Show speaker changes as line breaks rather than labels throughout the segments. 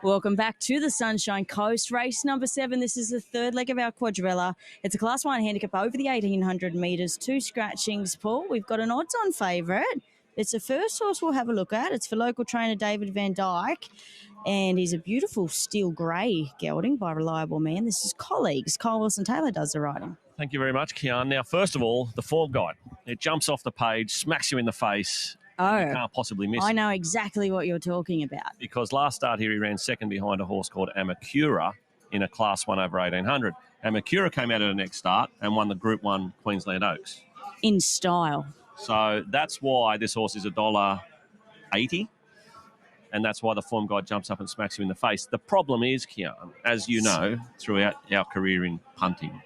Welcome back to the Sunshine Coast. Race number 7. This is the third leg of our quadrilla. It's a Class 1 handicap over the 1,800 metres. 2 scratchings, Paul. We've got an odds-on favourite. It's the first horse we'll have a look at. It's for local trainer David Van Dyke. And he's a beautiful steel grey gelding by Reliable Man. This is Colleagues. Kyle Wilson-Taylor does the riding.
Thank you very much, Kian. Now, first of all, the form guide. It jumps off the page, smacks you in the face.
Oh,
you can't possibly miss
I
it.
know exactly what you're talking about.
Because last start here, he ran second behind a horse called Amacura in a Class 1 over 1,800. Amacura came out at the next start and won the Group 1 Queensland Oaks.
In style.
So that's why this horse is $1.80. And that's why the form guide jumps up and smacks you in the face. The problem is, Kian, as you know, throughout our career in punting,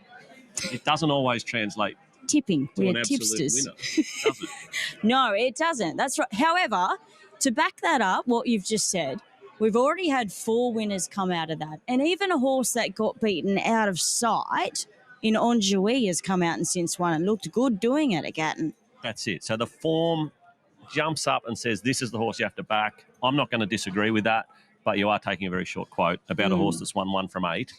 it doesn't always translate
tipping.
to an absolute winner, does it?
No, it doesn't. That's right. However, to back that up, what you've just said, we've already had 4 winners come out of that. And even a horse that got beaten out of sight in Enjouy has come out and since won and looked good doing it at Gatton.
That's it. So the form jumps up and says, this is the horse you have to back. I'm not going to disagree with that, but you are taking a very short quote about a horse that's won 1 from 8.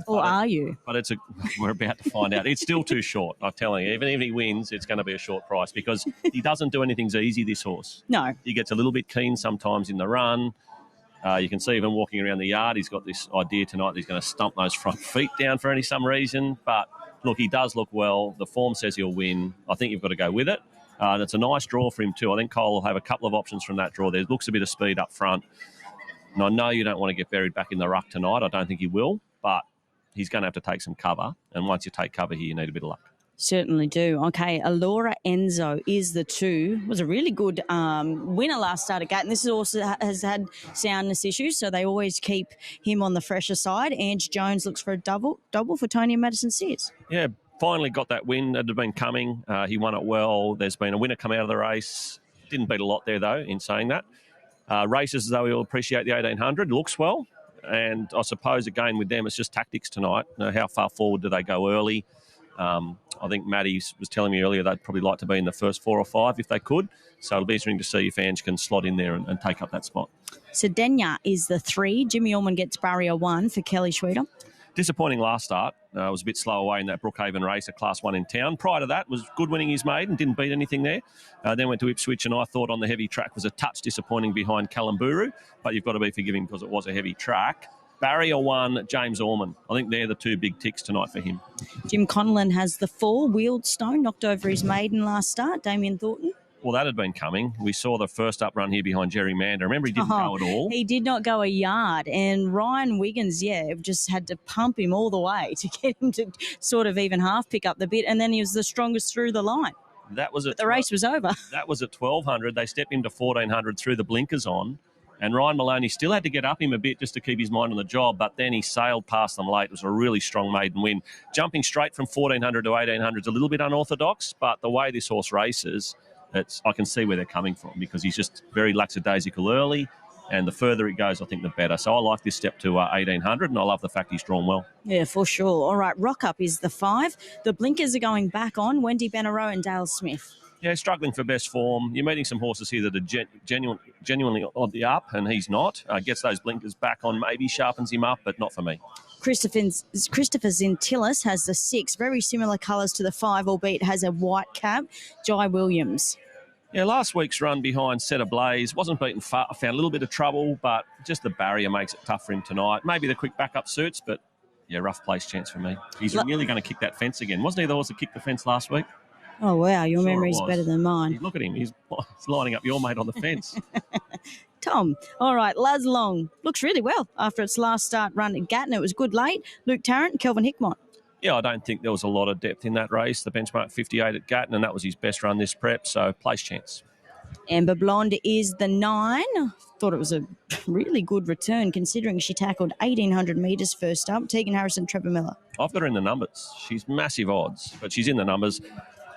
Or are you?
But we're about to find out. It's still too short, I'm telling you. Even if he wins, it's going to be a short price because he doesn't do anything easy, this horse.
No.
He gets a little bit keen sometimes in the run. You can see even walking around the yard, he's got this idea tonight that he's going to stump those front feet down for some reason. But, look, he does look well. The form says he'll win. I think you've got to go with it. And it's a nice draw for him too. I think Cole will have a couple of options from that draw. There looks a bit of speed up front. And I know you don't want to get buried back in the ruck tonight. I don't think he will, but he's going to have to take some cover. And once you take cover here, you need a bit of luck.
Certainly do. Okay, Allura Enzo is the 2. Was a really good winner last start at Gatton. This is also has had soundness issues, so they always keep him on the fresher side. Ange Jones looks for a double for Tony and Madison Sears.
Yeah, finally got that win. It had been coming. He won it well. There's been a winner come out of the race. Didn't beat a lot there, though, in saying that. Races, though, he'll appreciate the 1,800. Looks well. And I suppose, again, with them, it's just tactics tonight. How far forward do they go early? I think Maddie was telling me earlier they'd probably like to be in the first 4 or 5 if they could. So it'll be interesting to see if Ange can slot in there and take up that spot.
Sedenya is the 3. Jimmy Allman gets barrier 1 for Kelly Schweeder.
Disappointing last start. Was a bit slow away in that Brookhaven race, a Class 1 in town. Prior to that, was good winning he's made and didn't beat anything there. Then went to Ipswich, and I thought on the heavy track was a touch disappointing behind Kalamburu, but you've got to be forgiving because it was a heavy track. Barrier 1, James Allman. I think they're the 2 big ticks tonight for him.
Jim Conlon has the 4. Wealdstone knocked over his maiden last start. Damien Thornton.
Well, that had been coming. We saw the first up run here behind Jerry Mander. Remember, he didn't go at all.
He did not go a yard. And Ryan Wiggins, just had to pump him all the way to get him to sort of even half pick up the bit. And then he was the strongest through the line.
But
the race was over.
That was at 1,200. They stepped him to 1,400 through the blinkers on. And Ryan Maloney still had to get up him a bit just to keep his mind on the job, but then he sailed past them late. It was a really strong maiden win. Jumping straight from 1,400 to 1,800 is a little bit unorthodox, but the way this horse races, I can see where they're coming from because he's just very lackadaisical early, and the further it goes, I think the better. So I like this step to 1,800, and I love the fact he's drawn well. Yeah,
for sure. All right, Rock Up is the 5. The blinkers are going back on Wendy Benaroe and Dale Smith.
Yeah, struggling for best form. You're meeting some horses here that are genuinely on the up, and he's not. Gets those blinkers back on, maybe sharpens him up, but not for me.
Christopher Zintillis has the 6. Very similar colours to the 5, albeit has a white cap. Jai Williams.
Yeah, last week's run behind Set Ablaze wasn't beaten far. Found a little bit of trouble, but just the barrier makes it tough for him tonight. Maybe the quick backup suits, but yeah, rough place chance for me. He's nearly going to kick that fence again. Wasn't he the horse that kicked the fence last week?
Oh, wow, your memory's better than mine.
Look at him. He's lining up your mate on the fence.
Tom. All right, Laz Long looks really well after its last start run at Gatton. It was good late. Luke Tarrant and Kelvin Hickmott.
Yeah, I don't think there was a lot of depth in that race. The benchmark 58 at Gatton, and that was his best run this prep, so place chance.
Amber Blonde is the 9. Thought it was a really good return considering she tackled 1,800 metres first up. Tegan Harrison, Trevor Miller.
I've got her in the numbers. She's massive odds, but she's in the numbers.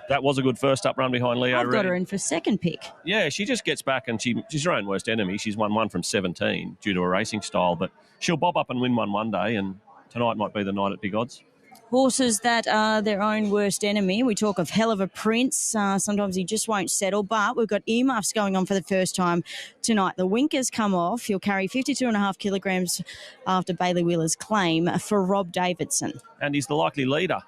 That was a good first up run behind Leo
I've got her in for second pick.
Yeah, she just gets back and she's her own worst enemy. She's won 1 from 17 due to a racing style, but she'll bob up and win one day, and tonight might be the night at big odds.
Horses that are their own worst enemy. We talk of Hell of a Prince. Sometimes he just won't settle, but we've got earmuffs going on for the first time tonight. The winkers come off. He'll carry 52.5 kilograms after Bailey Wheeler's claim for Rob Davidson.
And he's the likely leader,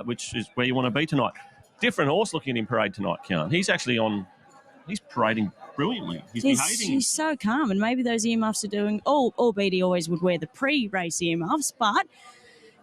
which is where you want to be tonight. Different horse looking in parade tonight, Kian. He's actually he's parading brilliantly. He's behaving.
He's so calm, and maybe those earmuffs are doing, albeit he always would wear the pre-race earmuffs, but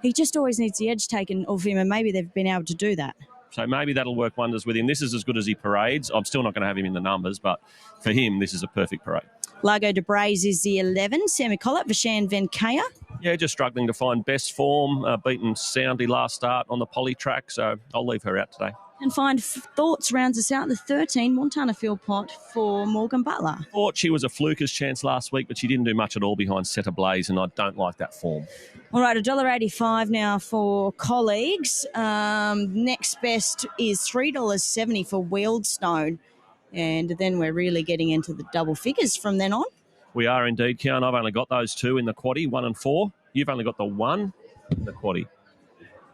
he just always needs the edge taken off him, and maybe they've been able to do that.
So maybe that'll work wonders with him. This is as good as he parades. I'm still not going to have him in the numbers, but for him, this is a perfect parade.
Largo de Braise is the 11. Sammy Collett, Vishan Venkaya.
Yeah, just struggling to find best form. Beaten soundly last start on the poly track, so I'll leave her out today.
And Find Thoughts rounds us out the 13 Montana Field Pot for Morgan Butler.
Thought she was a fluker's chance last week, but she didn't do much at all behind Set Ablaze, and I don't like that form.
All right, $1.85 now for colleagues. Next best is $3.70 for Wealdstone. And then we're really getting into the double figures from then on.
We are indeed, Kian. I've only got those two in the quaddie, 1 and 4. You've only got the 1 in the quaddie.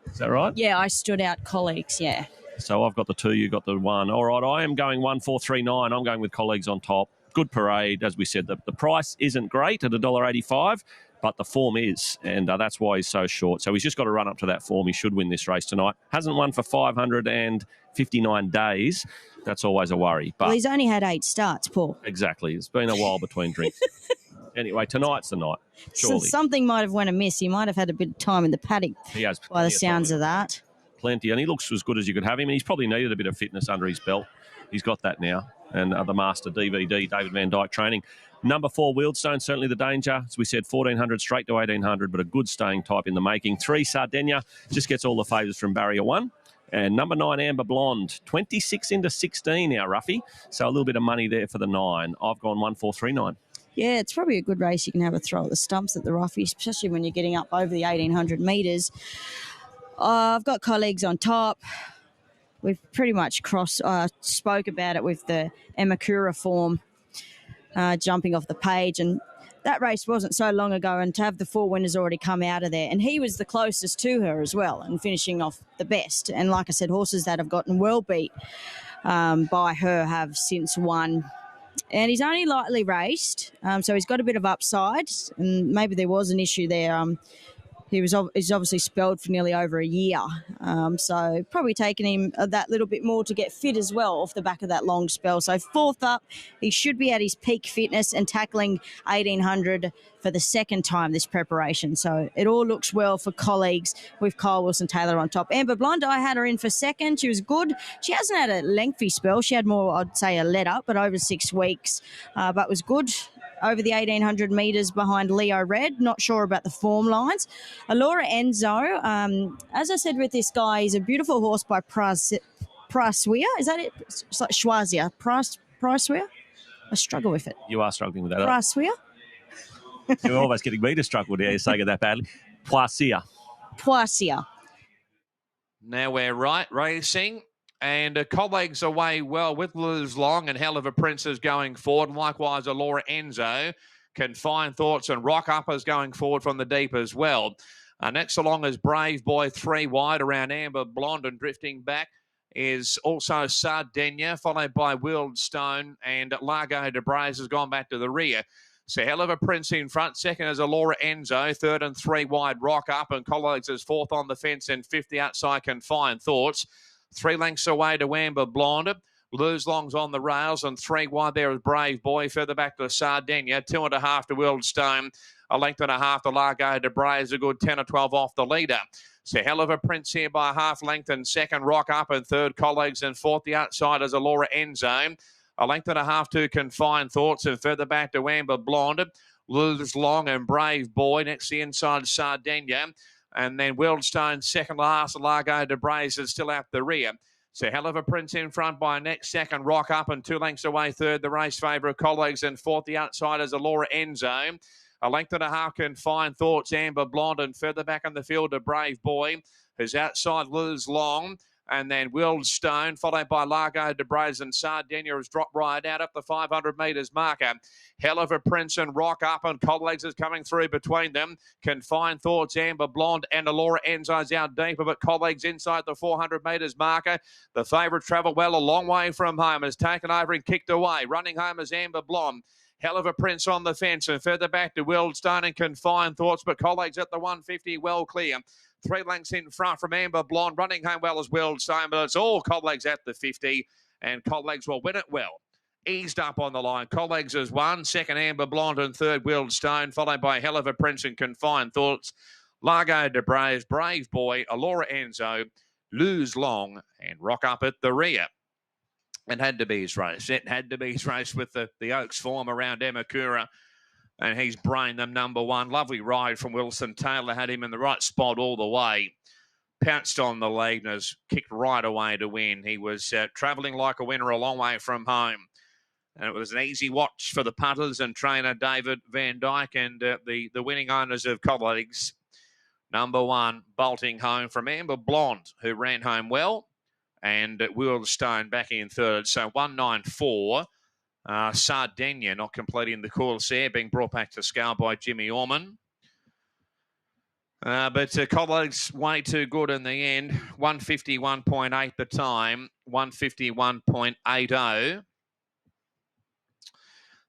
Is that right?
Yeah, I stood out colleagues, yeah.
So I've got the 2, you got the 1. All right, I am going 1, 4, 3, 9. I'm going with colleagues on top. Good parade, as we said. The price isn't great at $1.85, but the form is, and that's why he's so short. So he's just got to run up to that form. He should win this race tonight. Hasn't won for 559 days. That's always a worry. But
well, he's only had 8 starts, Paul.
Exactly. It's been a while between drinks. Anyway, tonight's the night, surely.
So something might have went amiss. He might have had a bit of time in the paddock
He has
by the sounds of that.
Plenty, and he looks as good as you could have him, and he's probably needed a bit of fitness under his belt. He's got that now, and the master DVD, David Van Dyke training. Number 4, Wealdstone, certainly the danger. As we said, 1,400 straight to 1,800, but a good staying type in the making. 3, Sardinia, just gets all the favours from barrier 1. And number 9, Amber Blonde, 26 into 16 now, Ruffy. So a little bit of money there for the 9. I've gone 1, 4, 3, 9.
Yeah, it's probably a good race. You can have a throw at the stumps at the Ruffy, especially when you're getting up over the 1,800 metres. I've got colleagues on top. We've pretty much spoke about it with the Emakura form jumping off the page. And that race wasn't so long ago, and to have the 4 winners already come out of there. And he was the closest to her as well and finishing off the best. And like I said, horses that have gotten well beat by her have since won. And he's only lightly raced, so he's got a bit of upside. And maybe there was an issue there. He's obviously spelled for nearly over a year. So probably taking him that little bit more to get fit as well off the back of that long spell. So 4th up, he should be at his peak fitness and tackling 1,800 for the second time this preparation. So it all looks well for colleagues with Kyle Wilson-Taylor on top. Amber Blonde, I had her in for second. She was good. She hasn't had a lengthy spell. She had more, I'd say, a let up, but over 6 weeks, but was good. Over the 1,800 metres behind Leo Red. Not sure about the form lines. Allura Enzo, as I said with this guy, he's a beautiful horse by Pricewea. Is that it? It's like Schwazia. Pricewea? I struggle with it.
You are struggling with that.
Pricewea?
You're always getting me to struggle with you saying it that badly. Poisia.
Now we're right racing. And colleagues away well with Lose Long and Hell of a Princess going forward. And likewise, Allura Enzo, Confined Thoughts and Rock Uppers going forward from the deep as well. Next along is Brave Boy 3 wide around Amber Blonde, and drifting back is also Sardinia, followed by Wealdstone, and Largo de Braise has gone back to the rear. So Hell of a Prince in front. Second is Allura Enzo. 3rd and 3 wide Rock Up, and colleagues is 4th on the fence and 50 outside Confined Thoughts. 3 lengths away to Amber Blonde. Lose Long's on the rails, and 3 wide there is Brave Boy. Further back to Sardinia. 2.5 to Wealdstone. A length and a half to Largo de Braise. A good 10 or 12 off the leader. So Hell of a Prince here by half length, and second Rock Up, and 3rd colleagues, and 4th the outside is Allura Enzo. A length and a half to Confined Thoughts, and further back to Amber Blonde. Lose Long and Brave Boy. Next the inside Sardinia. And then Wealdstone second last, Largo de Braise is still out the rear. So Hell of a Prince in front by next second, Rock Up, and 2 lengths away third, the race favourite colleagues, and 4th the outside is Allura Enzo. A length and a half Confined Thoughts, Amber Blonde, and further back in the field a Brave Boy, who's outside Lose Long. And then Wealdstone, followed by Largo de Braise and Sardinia, has dropped right out up the 500 metres marker. Hell of a Prince and Rock Up, and Coblegs is coming through between them. Confined Thoughts, Amber Blonde, and Allura Enzo's out deeper, but Coblegs inside the 400 metres marker. The favourite travel well a long way from home, has taken over and kicked away. Running home is Amber Blonde. Hell of a Prince on the fence, and further back to Wealdstone and Confined Thoughts, but Coblegs at the 150 well clear. 3 lengths in front from Amber Blonde. Running home well as Wealdstone, but it's all Coblegs at the 50, and Coblegs will win it well. Eased up on the line. Coblegs has won. Second, Amber Blonde, and third, Wealdstone, followed by Hell of a Prince and Confined Thoughts. Largo de Braise, Brave Boy, Allura Enzo, Lose Long, and Rock Up at the rear. It had to be his race. It had to be his race with the Oaks form around Emakura. And he's brained them number one. Lovely ride from Wilson Taylor. Had him in the right spot all the way. Pounced on the lead and has kicked right away to win. He was travelling like a winner a long way from home. And it was an easy watch for the punters and trainer David Van Dyke and the winning owners of Coblegs. Number one, bolting home from Amber Blonde, who ran home well. And Wealdstone back in third. So 194. Sardinia not completing the course there, being brought back to scale by Jimmy Orman. But Coblegs way too good in the end. 151.8 the time, 151.80.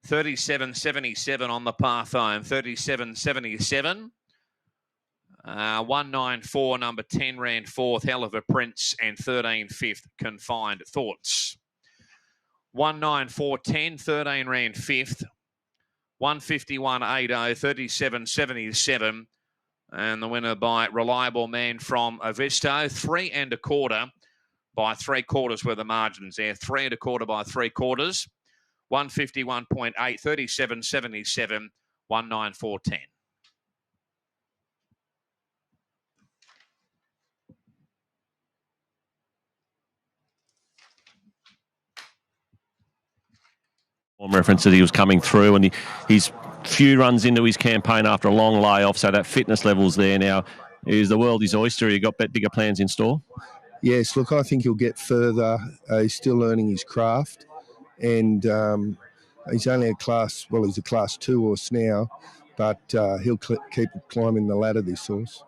37.77 on the path home, 37.77. 194, number 10 ran fourth, Hell of a Prince, and 13 fifth, Confined Thoughts. 194.10, 13 ran fifth. 151.80, 37.77. And the winner by Reliable Man from Avisto. 3 1/4 by 3/4 were the margins there. 3 1/4 by 3/4. 151.8, 37.77, 194.10.
Reference that he was coming through, and he's few runs into his campaign after a long layoff, so that fitness level's there now. Is the world his oyster? You got bigger plans in store?
Yes, look, I think he'll get further. He's still learning his craft, and he's only he's a class 2 horse now, but he'll keep climbing the ladder, this horse.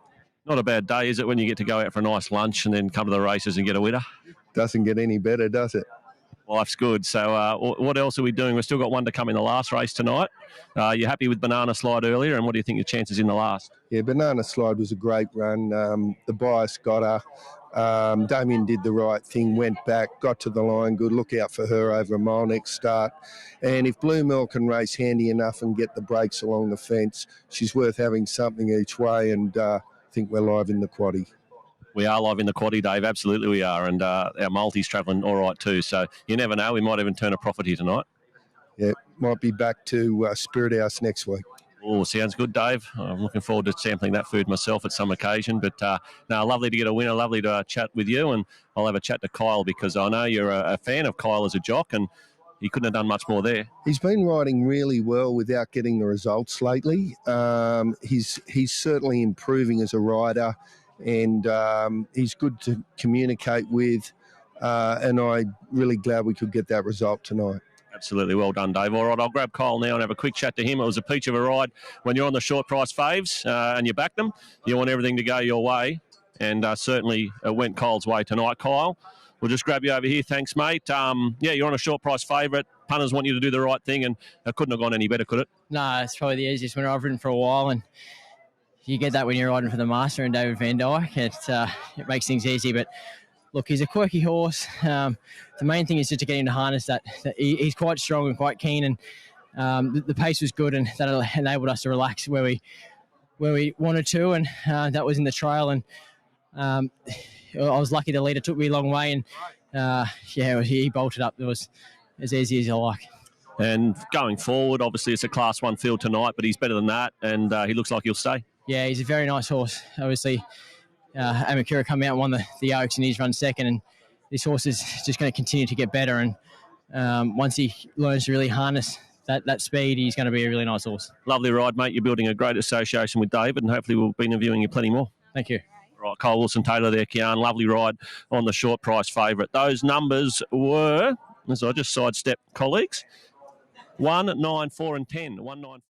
Not a bad day, is it, when you get to go out for a nice lunch and then come to the races and get a winner?
Doesn't get any better, does it?
Life's good. So what else are we doing? We've still got one to come in the last race tonight. You happy with Banana Slide earlier, and what do you think your chances in the last?
Yeah, Banana Slide was a great run. The bias got her. Damien did the right thing, went back, got to the line good. Look out for her over a mile next start. And if Blue Mel can race handy enough and get the breaks along the fence, she's worth having something each way, and I think we're live in the quaddie.
We are live in the quaddie, Dave. Absolutely we are. And our multi's travelling all right too. So you never know. We might even turn a profit here tonight.
Yeah, might be back to Spirit House next week.
Oh, sounds good, Dave. I'm looking forward to sampling that food myself at some occasion. But no, lovely to get a winner. Lovely to chat with you. And I'll have a chat to Kyle, because I know you're a fan of Kyle as a jock, and he couldn't have done much more there.
He's been riding really well without getting the results lately. He's certainly improving as a rider, and he's good to communicate with, and I'm really glad we could get that result tonight.
Absolutely. Well done, Dave. All right, I'll grab Kyle now and have a quick chat to him. It was a peach of a ride. When you're on the short price faves and you back them, you want everything to go your way, and certainly it went Kyle's way tonight. Kyle, we'll just grab you over here. Thanks, mate. Yeah, you're on a short price favourite. Punters want you to do the right thing, and it couldn't have gone any better, could it?
No, it's probably the easiest winner I've ridden for a while, and you get that when you're riding for the Master and David Van Dyke. It makes things easy, but look, he's a quirky horse. The main thing is just to get him to harness that. He's quite strong and quite keen, and the pace was good, and that enabled us to relax where we wanted to, and that was in the trail. And I was lucky the leader took me a long way, and yeah, he bolted up. It was as easy as you like.
And going forward, obviously it's a Class 1 field tonight, but he's better than that, and he looks like he'll stay. Yeah,
he's a very nice horse. Obviously, Amakura come out and won the Oaks, and he's run second, and this horse is just going to continue to get better, and once he learns to really harness that speed, he's going to be a really nice horse.
Lovely ride, mate. You're building a great association with David, and hopefully we'll be interviewing you plenty more.
Thank you.
Right, Cole Wilson-Taylor there, Kian. Lovely ride on the short price favourite. Those numbers were, as I just sidestep colleagues, 1, 9, 4 and 10. 1, 9...